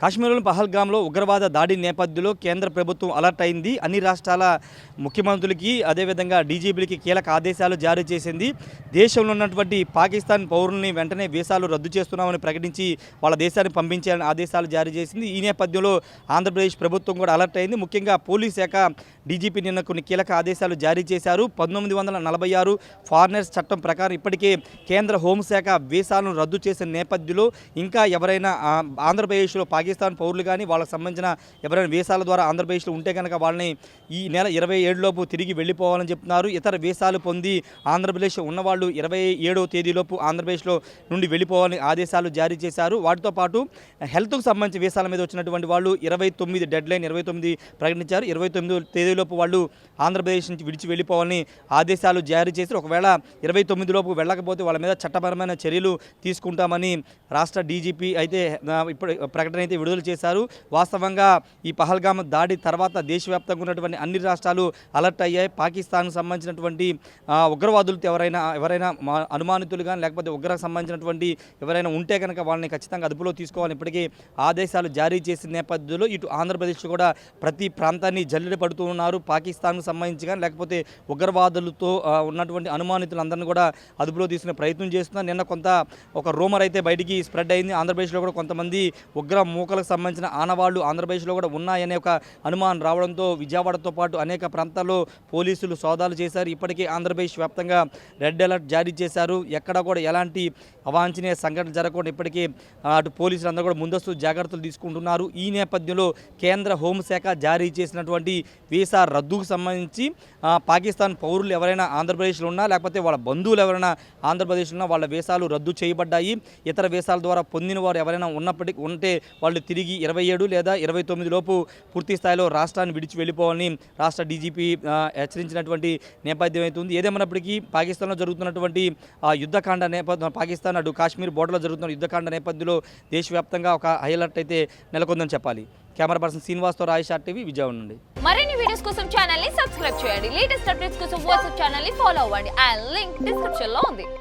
కాశ్మీర్లోని పహల్గామ్లో ఉగ్రవాద దాడి నేపథ్యంలో కేంద్ర ప్రభుత్వం అలర్ట్ అయింది. అన్ని రాష్ట్రాల ముఖ్యమంత్రులకి అదేవిధంగా డీజీపీలకి కీలక ఆదేశాలు జారీ చేసింది. దేశంలో ఉన్నటువంటి పాకిస్తాన్ పౌరుల్ని వెంటనే వీసాలు రద్దు చేస్తున్నామని ప్రకటించి వాళ్ళ దేశానికి పంపించాలని ఆదేశాలు జారీ చేసింది. ఈ నేపథ్యంలో ఆంధ్రప్రదేశ్ ప్రభుత్వం కూడా అలర్ట్ అయింది. ముఖ్యంగా పోలీస్ శాఖ డీజీపీ నిన్న కొన్ని కీలక ఆదేశాలు జారీ చేశారు. 1946 ఫారినర్స్ చట్టం ప్రకారం ఇప్పటికే కేంద్ర హోంశాఖ వీసాలను రద్దు చేసిన నేపథ్యంలో ఇంకా ఎవరైనా ఆంధ్రప్రదేశ్లో పాకిస్తాన్ పౌరులు కానీ వాళ్ళకి సంబంధించిన ఎవరైనా వీసాల ద్వారా ఆంధ్రప్రదేశ్లో ఉంటే కనుక వాళ్ళని ఈ నెల 27లోపు తిరిగి వెళ్ళిపోవాలని చెప్తున్నారు. ఇతర వీసాలు పొంది ఆంధ్రప్రదేశ్లో ఉన్నవాళ్ళు 27వ తేదీలోపు ఆంధ్రప్రదేశ్లో నుండి వెళ్ళిపోవాలని ఆదేశాలు జారీ చేశారు. వాటితో పాటు హెల్త్కు సంబంధించి వీసాల మీద వచ్చినటువంటి వాళ్ళు 29 డెడ్ లైన్ 29 ప్రకటించారు. 29వ తేదీలోపు వాళ్ళు ఆంధ్రప్రదేశ్ నుంచి విడిచి వెళ్ళిపోవాలని ఆదేశాలు జారీ చేశారు. ఒకవేళ 29లోపు వెళ్ళకపోతే వాళ్ళ మీద చట్టపరమైన చర్యలు తీసుకుంటామని రాష్ట్ర డీజీపీ అయితే ఇప్పుడు ప్రకటన అయితే విడుదల చేశారు. వాస్తవంగా ఈ పహల్గామ్ దాడి తర్వాత దేశవ్యాప్తంగా ఉన్నటువంటి అన్ని రాష్ట్రాలు అలర్ట్ అయ్యాయి. పాకిస్తాన్కు సంబంధించినటువంటి ఉగ్రవాదులతో ఎవరైనా అనుమానితులు కానీ లేకపోతే ఉగ్రకు సంబంధించినటువంటి ఎవరైనా ఉంటే కనుక వాళ్ళని ఖచ్చితంగా అదుపులో తీసుకోవాలని ఇప్పటికీ ఆదేశాలు జారీ చేసిన నేపథ్యంలో ఇటు ఆంధ్రప్రదేశ్ కూడా ప్రతి ప్రాంతాన్ని జల్లెడ పడుతూ ఉన్నారు. పాకిస్తాన్కు సంబంధించి కానీ లేకపోతే ఉగ్రవాదులతో ఉన్నటువంటి అనుమానితులందరినీ కూడా అదుపులో తీసుకునే ప్రయత్నం చేస్తున్నారు. నిన్న కొంత ఒక రూమర్ అయితే బయటికి స్ప్రెడ్ అయింది. ఆంధ్రప్రదేశ్లో కూడా కొంతమంది ఉగ్ర మూకలకు సంబంధించిన ఆనవాళ్లు ఆంధ్రప్రదేశ్లో కూడా ఉన్నాయనే ఒక అనుమానం రావడంతో విజయవాడతో పాటు అనేక ప్రాంతాల్లో పోలీసులు సోదాలు చేశారు. ఇప్పటికే ఆంధ్రప్రదేశ్ వ్యాప్తంగా రెడ్ అలర్ట్ జారీ చేశారు. ఎక్కడ కూడా ఎలాంటి అవాంఛనీయ సంఘటనలు జరగకుండా ఇప్పటికీ అటు పోలీసులు అందరూ కూడా ముందస్తు జాగ్రత్తలు తీసుకుంటున్నారు. ఈ నేపథ్యంలో కేంద్ర హోంశాఖ జారీ చేసినటువంటి వీసా రద్దుకు సంబంధించి పాకిస్తాన్ పౌరులు ఎవరైనా ఆంధ్రప్రదేశ్లో ఉన్నా లేకపోతే వాళ్ళ బంధువులు ఎవరైనా ఆంధ్రప్రదేశ్లో ఉన్నా వాళ్ళ వీసాలు రద్దు చేయబడ్డాయి. ఇతర వీసాల ద్వారా పొందిన వారు ఎవరైనా ఉంటే వాళ్ళు తిరిగి 27 లేదా 29 లోపు పూర్తి స్థాయిలో రాష్ట్రాన్ని విడిచి వెళ్ళిపోవాలని రాష్ట్ర డీజీపీ హెచ్చరించినటువంటి నేపథ్యం అవుతుంది. ఏదేమైనప్పటికీ పాకిస్తాన్లో జరుగుతున్నటువంటి యుద్ధకాండ నేపథ్యం పాకిస్తాన్ అటు కాశ్మీర్ బోర్డర్లో జరుగుతున్న యుద్ధకాండ నేపథ్యంలో దేశవ్యాప్తంగా ఒక హైలైట్ అయితే నెలకొందని చెప్పాలి. Camera person శ్రీనివాస్తో Rayesh TV Vijayawada నుండి. మరిన్ని వీడియోస్ కోసం ఛానల్ ని సబ్స్క్రైబ్ చేయండి. లేటెస్ట్ అప్డేట్స్ కోసం వాట్సాప్ ఛానల్ ని ఫాలో అవ్వండి. ఆ లింక్ డిస్క్రిప్షన్ లో ఉంది.